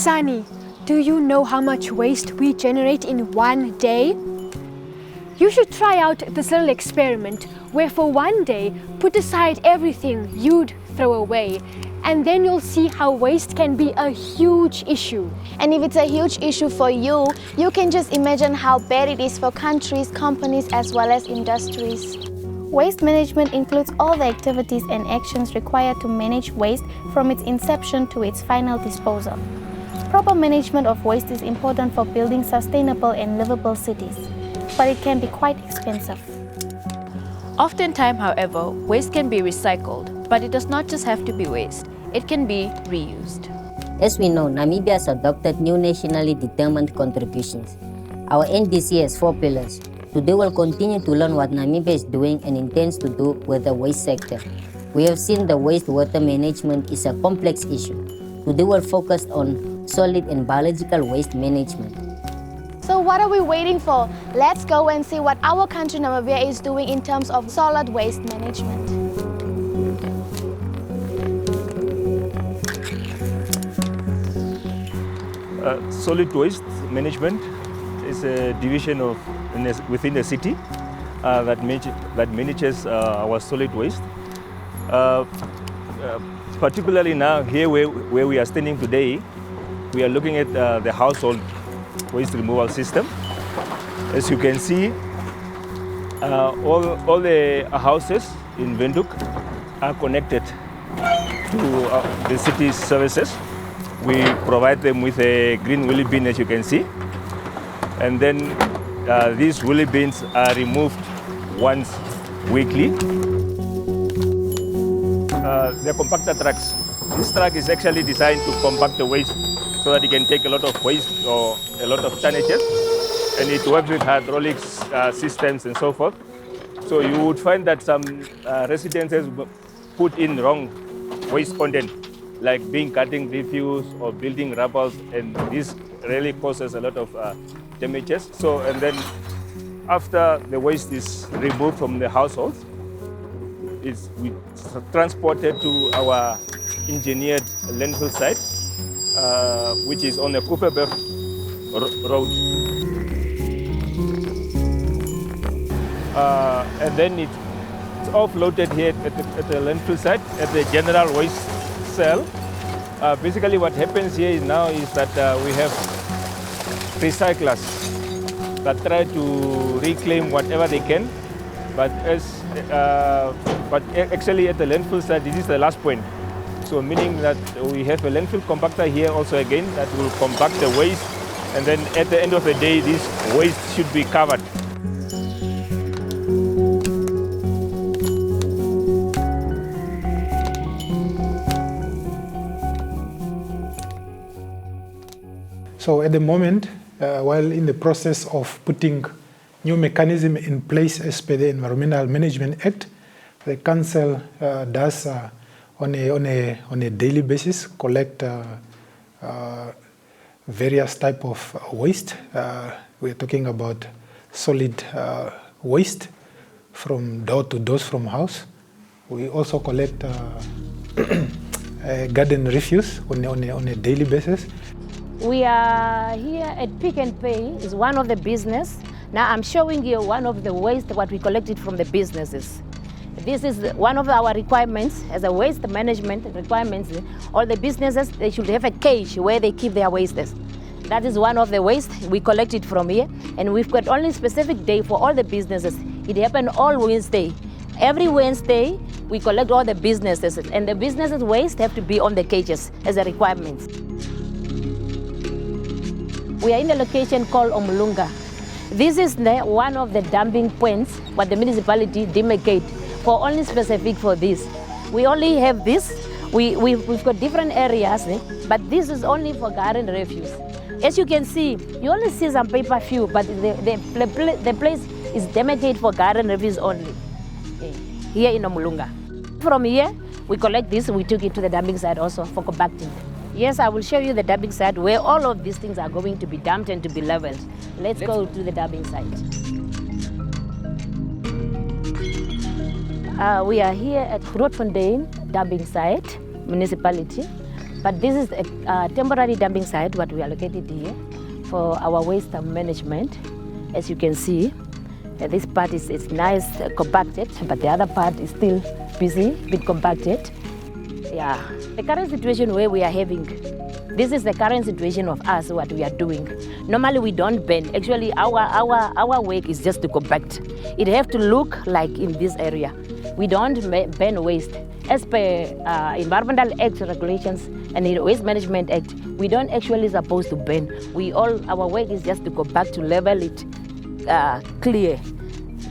Sunny, do you know how much waste we generate in one day? You should try out this little experiment where for one day, put aside everything you'd throw away, and then you'll see how waste can be a huge issue. And if it's a huge issue for you, you can just imagine how bad it is for countries, companies, as well as industries. Waste management includes all the activities and actions required to manage waste from its inception to its final disposal. Proper management of waste is important for building sustainable and livable cities, but it can be quite expensive. Oftentimes, however, waste can be recycled, but it does not just have to be waste. It can be reused. As we know, Namibia has adopted new nationally determined contributions. Our NDC has 4 pillars. Today we'll continue to learn what Namibia is doing and intends to do with the waste sector. We have seen the wastewater management is a complex issue. Today we'll focus on solid and biological waste management. So what are we waiting for? Let's go and see what our country Namibia is doing in terms of solid waste management. Solid waste management is a division within the city that manages our solid waste. Particularly now here where we are standing today, we are looking at the household waste removal system. As you can see, all the houses in Windhoek are connected to the city's services. We provide them with a green wheelie bin, as you can see. And then these wheelie bins are removed once weekly. The compactor trucks. This truck is actually designed to compact the waste so that it can take a lot of waste or a lot of tonnages. And it works with hydraulics systems and so forth. So you would find that some residences put in wrong waste content, like cutting refuse or building rubbles, and this really causes a lot of damages. So, and then after the waste is removed from the households, it's transported to our engineered landfill site, which is on the Koeverberg road. And then it's offloaded here at the landfill site at the general waste cell. Basically what happens here now is that we have recyclers that try to reclaim whatever they can, but actually at the landfill site, this is the last point. So meaning that we have a landfill compactor here also again that will compact the waste, and then at the end of the day, this waste should be covered. So at the moment, while in the process of putting new mechanism in place as per the Environmental Management Act, the council does on a daily basis collect various type of waste. We're talking about solid waste from door to door from house. We also collect garden refuse on a daily basis. We are here at Pick and Pay. It's one of the business. Now I'm showing you one of the waste what we collected from the businesses. This is one of our requirements as a waste management requirements. All the businesses, they should have a cage where they keep their wastes. That is one of the waste we collected from here, and we've got only specific day for all the businesses. It happened all Wednesday. Every Wednesday, we collect all the businesses, and the businesses' waste have to be on the cages as a requirement. We are in a location called Omulunga. This is one of the dumping points what the municipality demarcate for only specific for this. We only have this. We've got different areas, but this is only for garden refuse. As you can see, you only see some paper few, but the place is demarcated for garden refuse only, here in Omulunga. From here, we collect this, we took it to the dumping site also for compacting. Yes, I will show you the dumping site where all of these things are going to be dumped and to be leveled. Let's go to the dumping site. We are here at Grootfontein dumping site, municipality. But this is a temporary dumping site, what we are located here for our waste management. As you can see, this part is nice, compacted, but the other part is still busy, bit compacted. Yeah, the current situation where we are having, this is the current situation of us, what we are doing. Normally we don't burn. Actually, our work is just to compact. It have to look like in this area. We don't burn waste. As per Environmental Act regulations and the Waste Management Act, we don't actually supposed to burn. Our work is just to compact, to level it clear.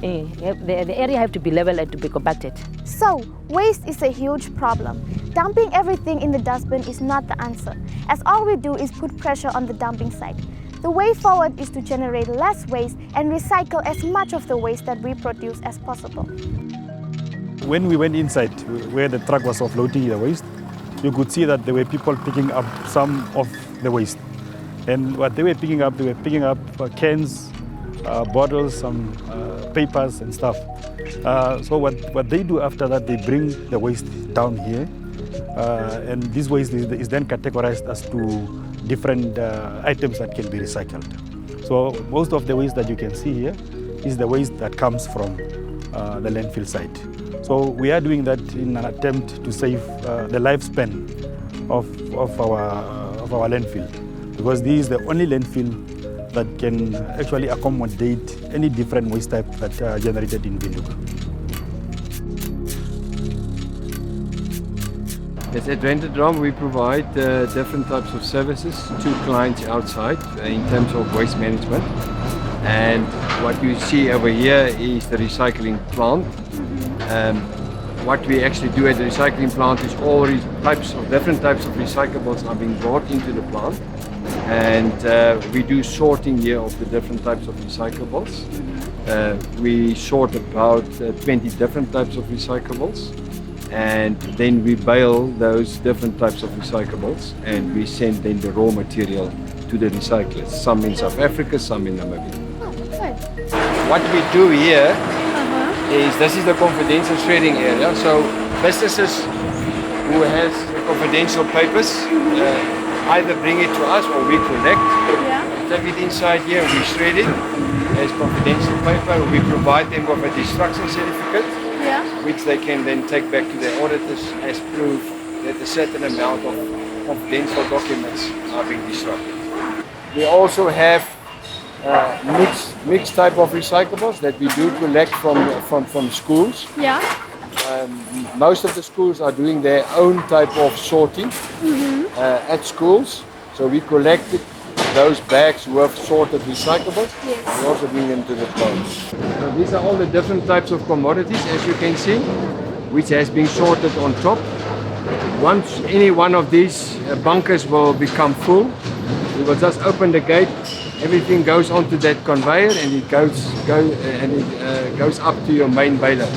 The area have to be leveled and to be compacted. So, waste is a huge problem. Dumping everything in the dustbin is not the answer, as all we do is put pressure on the dumping site. The way forward is to generate less waste and recycle as much of the waste that we produce as possible. When we went inside where the truck was offloading the waste, you could see that there were people picking up some of the waste. And what they were picking up cans, bottles, some papers and stuff. So what they do after that, they bring the waste down here, and this waste is then categorized as to different items that can be recycled. So most of the waste that you can see here is the waste that comes from the landfill site. So we are doing that in an attempt to save the lifespan of our landfill, because this is the only landfill that can actually accommodate any different waste type that are generated in Windhoek. Yes, at Renterdram we provide different types of services to clients outside in terms of waste management. And what you see over here is the recycling plant. What we actually do at the recycling plant is all different types of recyclables are being brought into the plant. And we do sorting here of the different types of recyclables. We sort about 20 different types of recyclables, and then we bale those different types of recyclables, and we send then the raw material to the recyclers, some in South Africa, some in Namibia. What we do here is, this is the confidential shredding area, so businesses who has confidential papers either bring it to us or we collect. Take it inside here, we shred it as confidential paper. We provide them with a destruction certificate, which they can then take back to their auditors as proof that a certain amount of confidential documents are being destroyed. We also have mixed type of recyclables that we do collect from schools. Most of the schools are doing their own type of sorting at schools. So we collect those bags with sorted recyclables. We also bring them to the plants. So these are all the different types of commodities, as you can see, which has been sorted on top. Once any one of these bunkers will become full, we will just open the gate. Everything goes onto that conveyor, and it goes up to your main baler,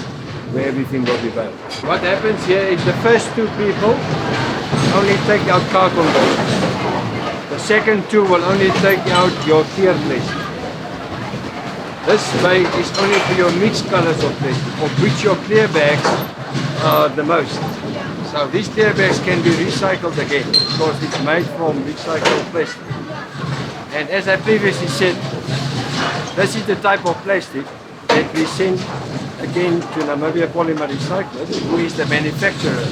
where everything will be baled. What happens here is the first two people only take out carton boards. The second two will only take out your clear plastic. This bag is only for your mixed colors of plastic, of which your clear bags are the most. So these clear bags can be recycled again because it's made from recycled plastic. And as I previously said, this is the type of plastic that we send again to Namibia Polymer Recyclers, who is the manufacturer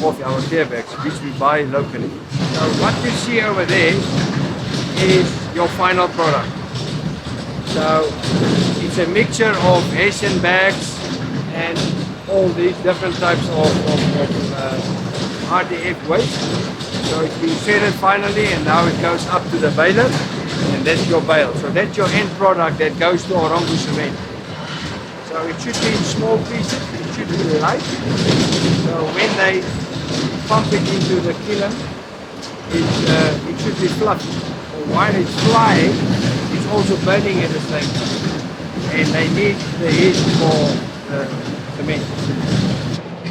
of our clear bags, which we buy locally. So what you see over there is your final product. So it's a mixture of Asian bags and all these different types of RDF waste. So it's been shredded finally, and now it goes up to the baler, and that's your bale. So that's your end product that goes to Orangu Cement. So it should be in small pieces, it should be light. So when they pump it into the kiln, it should be fluffy. So while it's flying, it's also burning at the same time. And they need the heat for cement.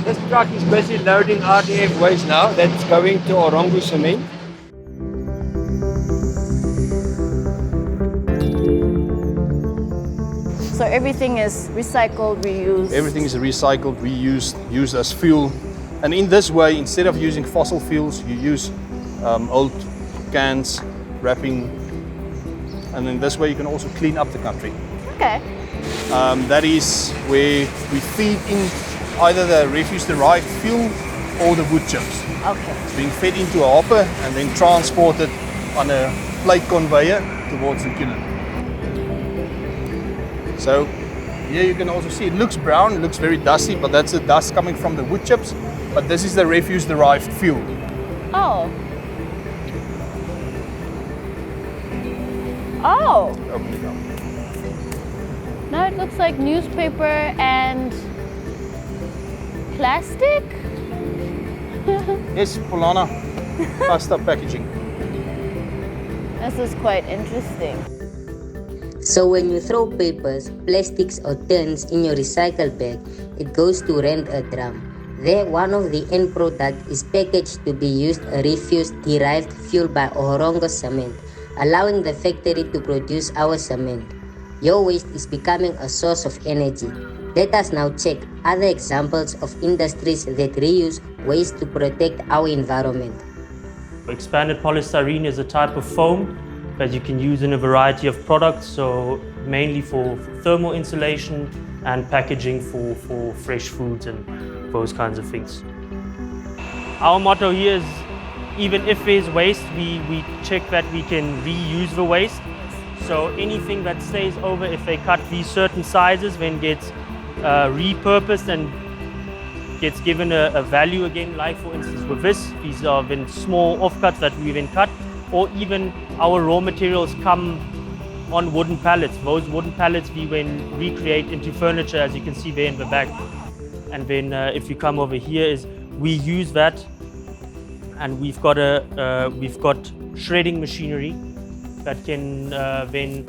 This truck is busy loading RDF waste now. That's going to Orangu Cement. So everything is recycled, reused? Everything is recycled, reused, used as fuel. And in this way, instead of using fossil fuels, you use old cans, wrapping, and in this way you can also clean up the country. Okay. That is where we feed in either the refuse-derived fuel or the wood chips. Okay. It's being fed into a hopper and then transported on a plate conveyor towards the kiln. So here you can also see it looks brown, it looks very dusty, but that's the dust coming from the wood chips. But this is the refuse-derived fuel. Oh. Oh. Open it up. Now it looks like newspaper and plastic. Yes, Polana pasta packaging. This is quite interesting. So when you throw papers, plastics or tins in your recycle bag, it goes to rent a drum. There, one of the end product is packaged to be used a refuse-derived fuel by Ohorongo Cement, allowing the factory to produce our cement. Your waste is becoming a source of energy. Let us now check other examples of industries that reuse waste to protect our environment. Expanded polystyrene is a type of foam that you can use in a variety of products, so mainly for thermal insulation and packaging for fresh foods and those kinds of things. Our motto here is, even if there's waste, we check that we can reuse the waste. So anything that stays over, if they cut these certain sizes, then gets repurposed and gets given a value again, like for instance with this, these are then small offcuts that we then cut, or even our raw materials come on wooden pallets. Those wooden pallets we then recreate into furniture, as you can see there in the back. And then if you come over here, is we use that, and we've got shredding machinery that can then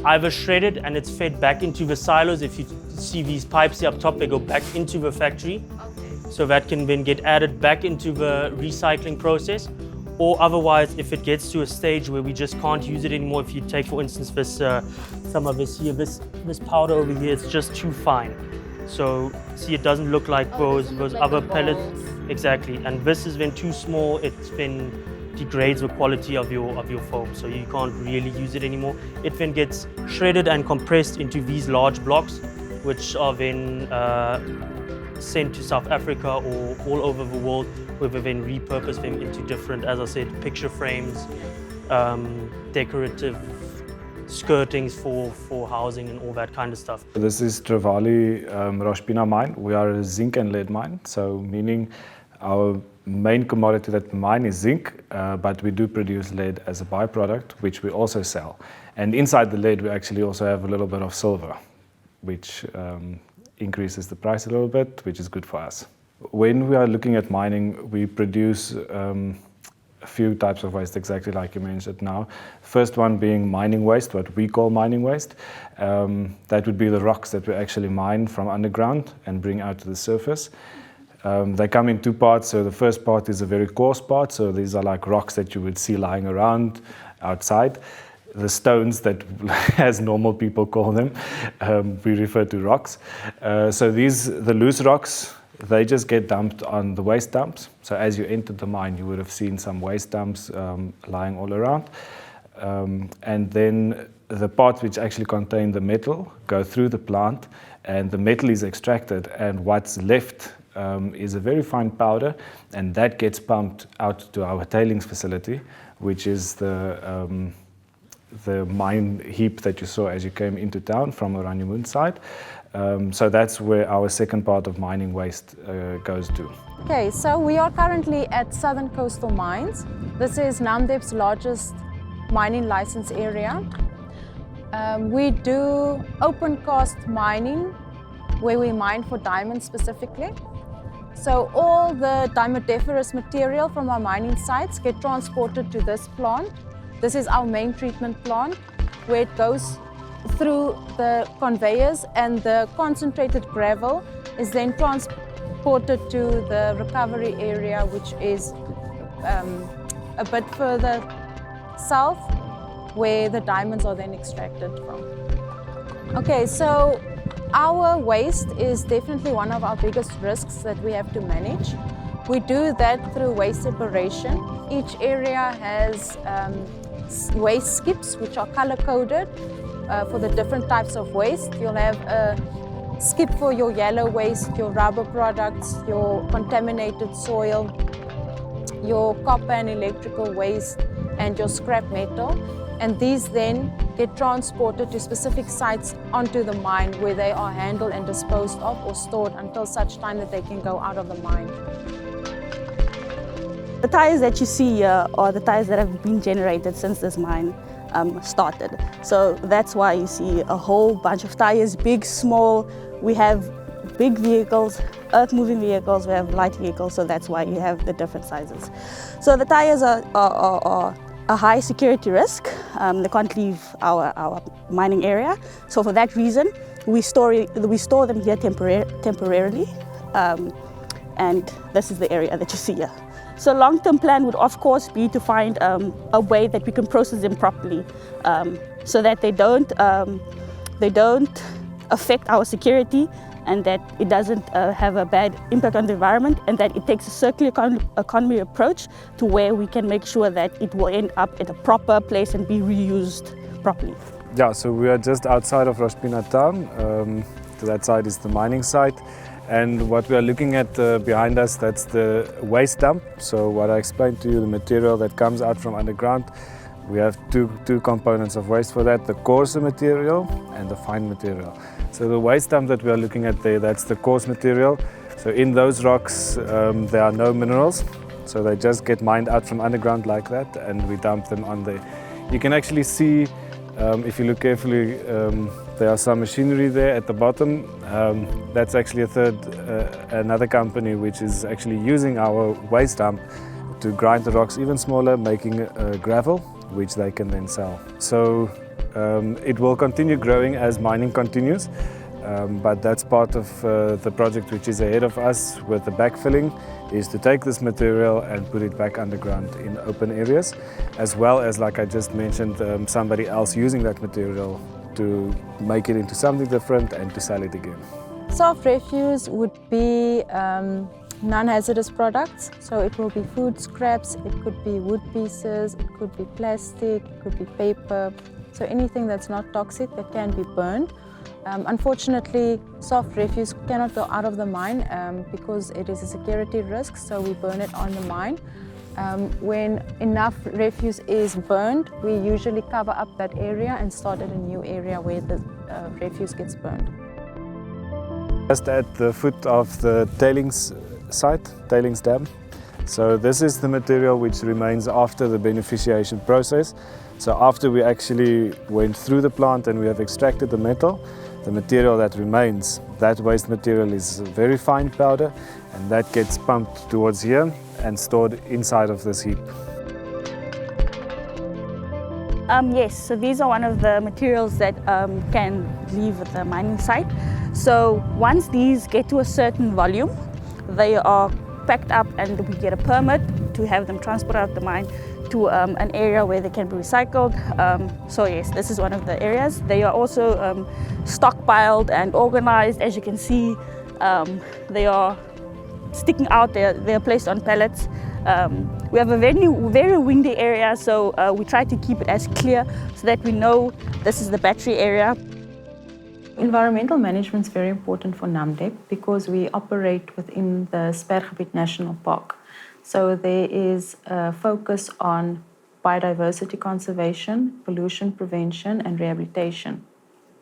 either shred it and it's fed back into the silos. If you see these pipes here up top, they go back into the factory. Okay. So that can then get added back into the recycling process. Or otherwise, if it gets to a stage where we just can't use it anymore, if you take, for instance, this, some of this here, this powder over here, it's just too fine. So see, it doesn't look like those like other pellets. Exactly, and this is then too small. It then degrades the quality of your foam, so you can't really use it anymore. It then gets shredded and compressed into these large blocks, which are then sent to South Africa or all over the world, where we then repurpose them into different, as I said, picture frames, decorative skirtings for housing and all that kind of stuff. This is Trevali Roshpina mine. We are a zinc and lead mine, so meaning our main commodity that we mine is zinc, but we do produce lead as a byproduct, which we also sell. And inside the lead, we actually also have a little bit of silver, which increases the price a little bit, which is good for us. When we are looking at mining, we produce a few types of waste, exactly like you mentioned now. First one being mining waste, what we call mining waste. That would be the rocks that we actually mine from underground and bring out to the surface. They come in two parts. So the first part is a very coarse part. So these are like rocks that you would see lying around outside. The stones that, as normal people call them, we refer to rocks. So the loose rocks, they just get dumped on the waste dumps. So as you entered the mine, you would have seen some waste dumps lying all around. And then the parts which actually contain the metal go through the plant, and the metal is extracted, and what's left is a very fine powder, and that gets pumped out to our tailings facility, which is the mine heap that you saw as you came into town from Oranjemund side. So that's where our second part of mining waste goes to. Okay, so we are currently at Southern Coastal Mines. This is Namib's largest mining license area. We do open cast mining, where we mine for diamonds specifically. So all the diamondiferous material from our mining sites get transported to this plant. This is our main treatment plant, where it goes through the conveyors, and the concentrated gravel is then transported to the recovery area, which is a bit further south, where the diamonds are then extracted from. Okay, so our waste is definitely one of our biggest risks that we have to manage. We do that through waste separation. Each area has waste skips which are color-coded for the different types of waste. You'll have a skip for your yellow waste, your rubber products, your contaminated soil, your copper and electrical waste, and your scrap metal. And these then get transported to specific sites onto the mine where they are handled and disposed of or stored until such time that they can go out of the mine. The tires that you see here are the tires that have been generated since this mine started. So that's why you see a whole bunch of tires, big, small. We have big vehicles, earth-moving vehicles, we have light vehicles, so that's why you have the different sizes. So the tires are a high security risk. They can't leave our mining area. So for that reason, we store them here temporarily. And this is the area that you see here. So long-term plan would of course be to find a way that we can process them properly so that they don't affect our security and that it doesn't have a bad impact on the environment, and that it takes a circular economy approach to where we can make sure that it will end up at a proper place and be reused properly. Yeah, so we are just outside of Roshpina town. To that side is the mining site. And what we are looking at behind us, that's the waste dump. So what I explained to you, the material that comes out from underground, we have two components of waste for that, the coarser material and the fine material. So the waste dump that we are looking at there, that's the coarse material. So in those rocks, there are no minerals. So they just get mined out from underground like that, and we dump them on there. You can actually see, if you look carefully, there are some machinery there at the bottom. That's actually another company which is actually using our waste dump to grind the rocks even smaller, making gravel, which they can then sell. So it will continue growing as mining continues, but that's part of the project which is ahead of us with the backfilling, is to take this material and put it back underground in open areas, as well as, like I just mentioned, somebody else using that material to make it into something different and to sell it again. Soft refuse would be non-hazardous products, so it will be food scraps, it could be wood pieces, it could be plastic, it could be paper, so anything that's not toxic that can be burned. Unfortunately, soft refuse cannot go out of the mine because it is a security risk, so we burn it on the mine. When enough refuse is burned, we usually cover up that area and start at a new area where the refuse gets burned. Just at the foot of the tailings site, tailings dam. So this is the material which remains after the beneficiation process. So after we actually went through the plant and we have extracted the metal, the material that remains, that waste material is very fine powder, and that gets pumped towards here and stored inside of this heap. Yes, so these are one of the materials that can leave the mining site. So once these get to a certain volume, they are packed up and we get a permit to have them transported out the mine to an area where they can be recycled. So yes, this is one of the areas. They are also stockpiled and organized. As you can see, they are sticking out, they're placed on pallets. We have a very windy area, so we try to keep it as clear so that we know this is the battery area. Environmental management is very important for Namdeb because we operate within the Spergebied National Park. So there is a focus on biodiversity conservation, pollution prevention and rehabilitation.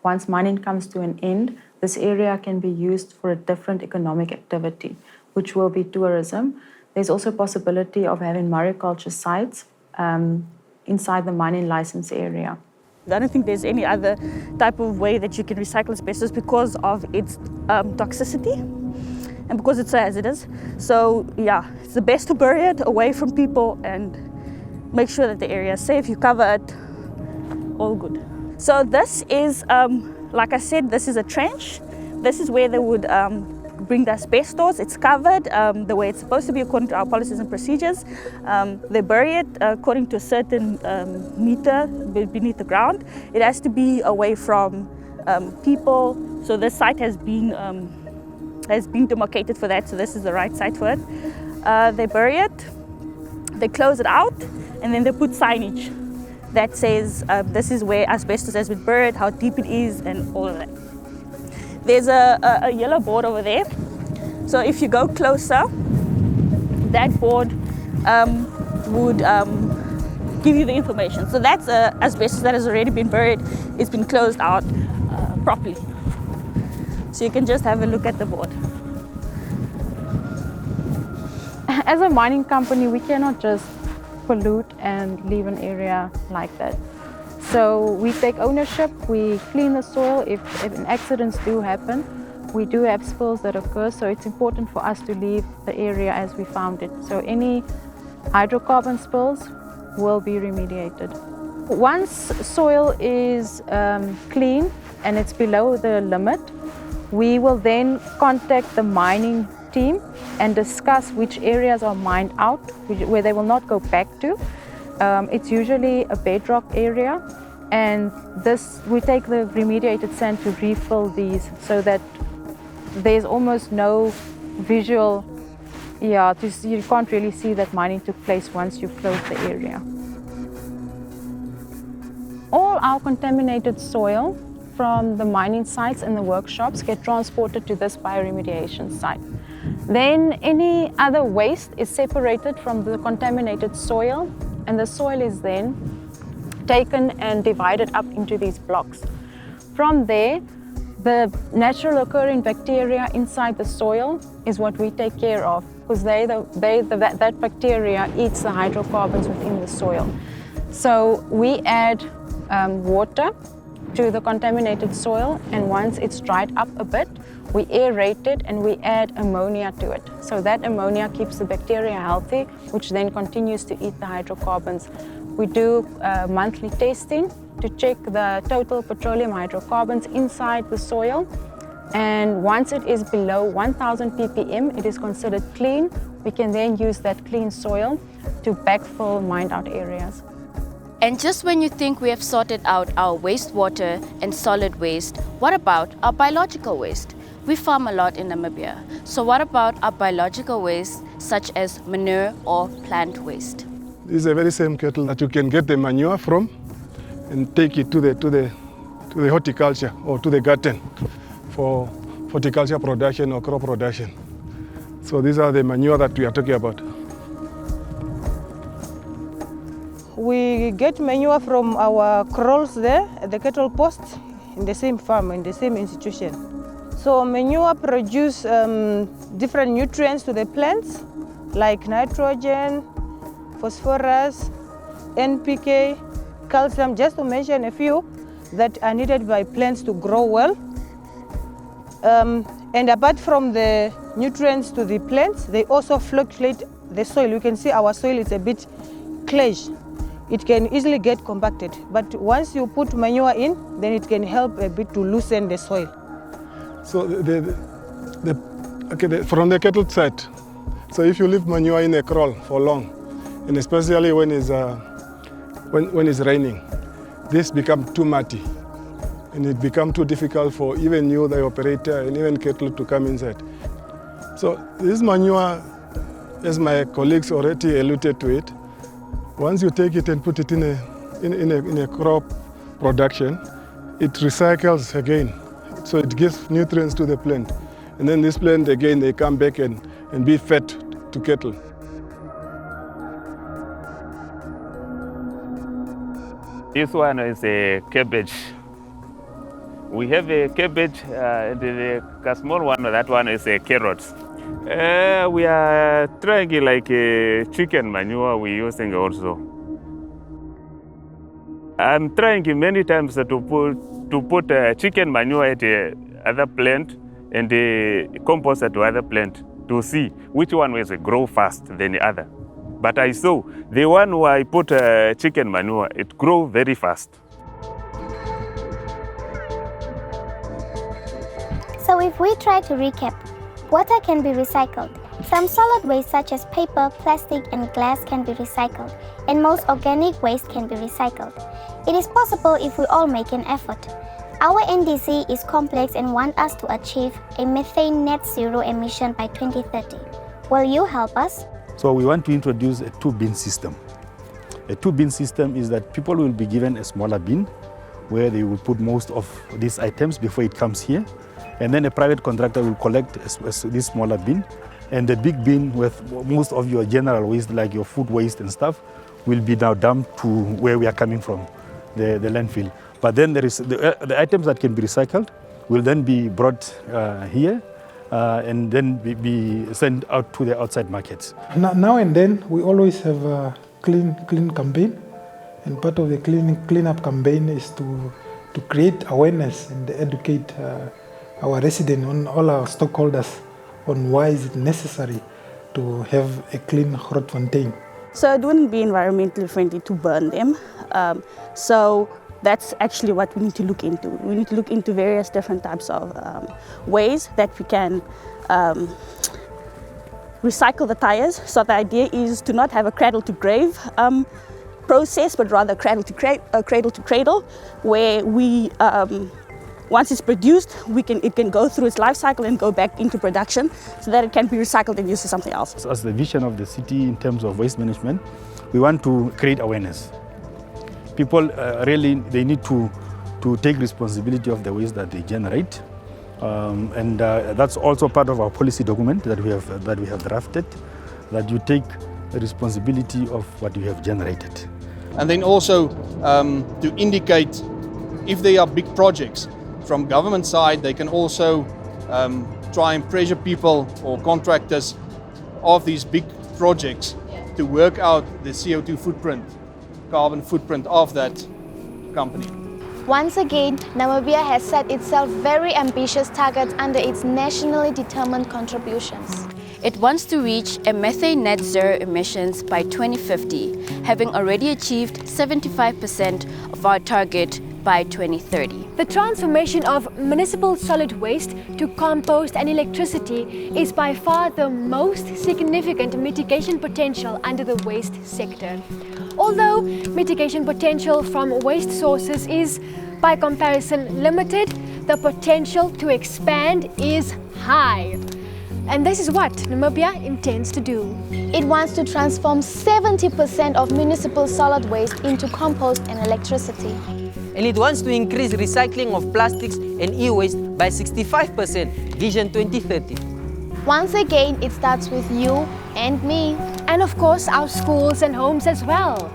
Once mining comes to an end, this area can be used for a different economic activity, which will be tourism. There's also a possibility of having mariculture sites inside the mining license area. I don't think there's any other type of way that you can recycle asbestos because of its toxicity and because it's so hazardous. So yeah, it's the best to bury it away from people and make sure that the area is safe. You cover it, all good. So this is, like I said, this is a trench. This is where they would bring the asbestos. It's covered the way it's supposed to be according to our policies and procedures. They bury it according to a certain meter beneath the ground. It has to be away from people. So this site has been demarcated for that, so this is the right site for it. they bury it, they close it out, and then they put signage that says this is where asbestos has been buried, how deep it is, and all of that. There's a yellow board over there. So if you go closer, that board would give you the information. So that's asbestos that has already been buried. It's been closed out properly. So you can just have a look at the board. As a mining company, we cannot just pollute and leave an area like that. So we take ownership, we clean the soil. If accidents do happen, we do have spills that occur, so it's important for us to leave the area as we found it. So any hydrocarbon spills will be remediated. Once soil is clean and it's below the limit, we will then contact the mining team and discuss which areas are mined out, where they will not go back to. It's usually a bedrock area, and we take the remediated sand to refill these so that there's almost no visual, you can't really see that mining took place once you close the area. All our contaminated soil from the mining sites and the workshops get transported to this bioremediation site. Then any other waste is separated from the contaminated soil, and the soil is then taken and divided up into these blocks. From there, the natural occurring bacteria inside the soil is what we take care of, because that bacteria eats the hydrocarbons within the soil. So we add water to the contaminated soil, and once it's dried up a bit, we aerate it and we add ammonia to it. So that ammonia keeps the bacteria healthy, which then continues to eat the hydrocarbons. We do monthly testing to check the total petroleum hydrocarbons inside the soil. And once it is below 1000 ppm, it is considered clean. We can then use that clean soil to backfill mined out areas. And just when you think we have sorted out our wastewater and solid waste, what about our biological waste? We farm a lot in Namibia. So what about our biological waste, such as manure or plant waste? This is the very same kettle that you can get the manure from and take it to the horticulture or to the garden for horticulture production or crop production. So these are the manure that we are talking about. We get manure from our krolls there at the cattle post in the same farm, in the same institution. So manure produce different nutrients to the plants, like nitrogen, phosphorus, NPK, calcium, just to mention a few that are needed by plants to grow well. And apart from the nutrients to the plants, they also fluctuate the soil. You can see our soil is a bit clayish. It can easily get compacted, but once you put manure in, then it can help a bit to loosen the soil. So from the cattle side, so if you leave manure in a kraal for long, and especially when it's raining, this becomes too muddy, and it becomes too difficult for even you, the operator, and even cattle to come inside. So this manure, as my colleagues already alluded to it, once you take it and put it in a crop production, it recycles again. So it gives nutrients to the plant. And then this plant, again, they come back and be fed to cattle. This one is a cabbage. We have a cabbage, a small one, that one is a carrots. We are trying like a chicken manure we're using also. I'm trying many times to put chicken manure at other plant and the compost at other plant to see which one will grow fast than the other. But I saw the one where I put chicken manure, it grows very fast. So if we try to recap, water can be recycled. Some solid waste such as paper, plastic and glass can be recycled, and most organic waste can be recycled. It is possible if we all make an effort. Our NDC is complex and want us to achieve a methane net zero emission by 2030. Will you help us? So we want to introduce a two-bin system. A two-bin system is that people will be given a smaller bin where they will put most of these items before it comes here. And then a private contractor will collect this smaller bin. And the big bin with most of your general waste, like your food waste and stuff, will be now dumped to where we are coming from, the landfill. But then there is the items that can be recycled will then be brought here and then be sent out to the outside markets. Now and then, we always have a clean campaign. And part of the cleanup campaign is to create awareness and educate our residents, on all our stakeholders, on why is it necessary to have a clean Grootfontein. So it wouldn't be environmentally friendly to burn them. So that's actually what we need to look into. We need to look into various different types of ways that we can recycle the tires. So the idea is to not have a cradle-to-grave process, but rather cradle-to-cradle, where we, once it's produced, it can go through its life cycle and go back into production so that it can be recycled and used for something else. So as the vision of the city in terms of waste management, we want to create awareness. People really, they need to take responsibility of the waste that they generate. And that's also part of our policy document that we have drafted, that you take the responsibility of what you have generated. And then also to indicate if there are big projects from government side, they can also try and pressure people or contractors of these big projects to work out the CO2 footprint, carbon footprint of that company. Once again, Namibia has set itself very ambitious targets under its nationally determined contributions. It wants to reach a methane net zero emissions by 2050, having already achieved 75% of our target by 2030. The transformation of municipal solid waste to compost and electricity is by far the most significant mitigation potential under the waste sector. Although mitigation potential from waste sources is, by comparison, limited, the potential to expand is high. And this is what Namibia intends to do. It wants to transform 70% of municipal solid waste into compost and electricity. And it wants to increase recycling of plastics and e-waste by 65%, Vision 2030. Once again, it starts with you and me. And of course, our schools and homes as well.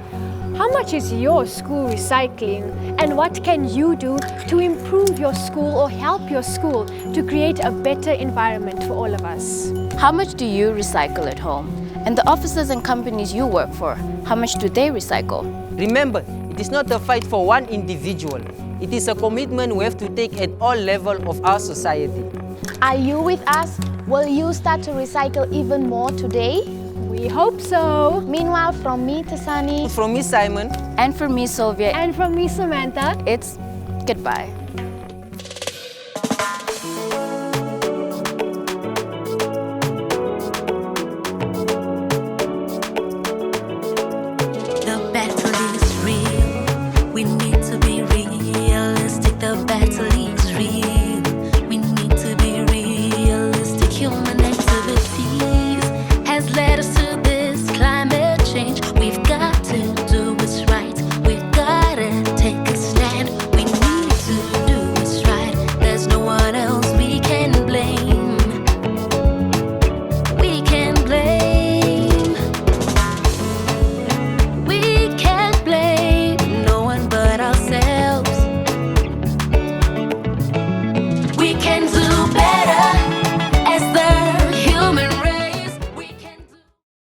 How much is your school recycling? And what can you do to improve your school or help your school to create a better environment for all of us? How much do you recycle at home? And the offices and companies you work for, how much do they recycle? Remember, it is not a fight for one individual. It is a commitment we have to take at all levels of our society. Are you with us? Will you start to recycle even more today? We hope so. Meanwhile, from me, Tasani. From me, Simon. And from me, Sylvia. And from me, Samantha. It's goodbye.